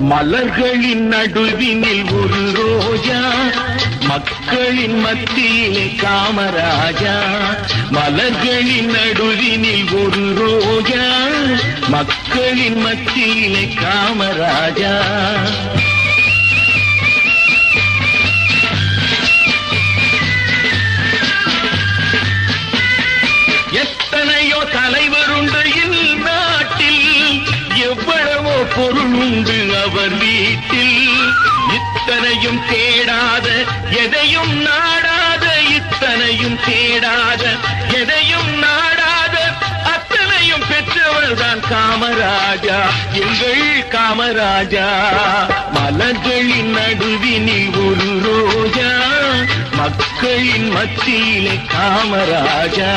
மலர்களின் நடுவினில் ஒரு ரோஜா, மக்களின் மத்தியிலே காமராஜா. மலர்களின் நடுவினில் ஒரு ரோஜா, மக்களின் மத்தியிலே காமராஜா. எத்தனையோ தலைவருண்டு இந்நாட்டில், எவ்வளவோ பொருள் உண்டு அவர் வீட்டில். இத்தனையும் தேடாத எதையும் நாடாத, இத்தனையும் தேடாத எதையும் நாடாத, அத்தனையும் பெற்றவர் தான் காமராஜா, எங்கள் காமராஜா. மலர்களின் நடுவினில் ஒரு ரோஜா, மக்களின் மத்தியிலே காமராஜா.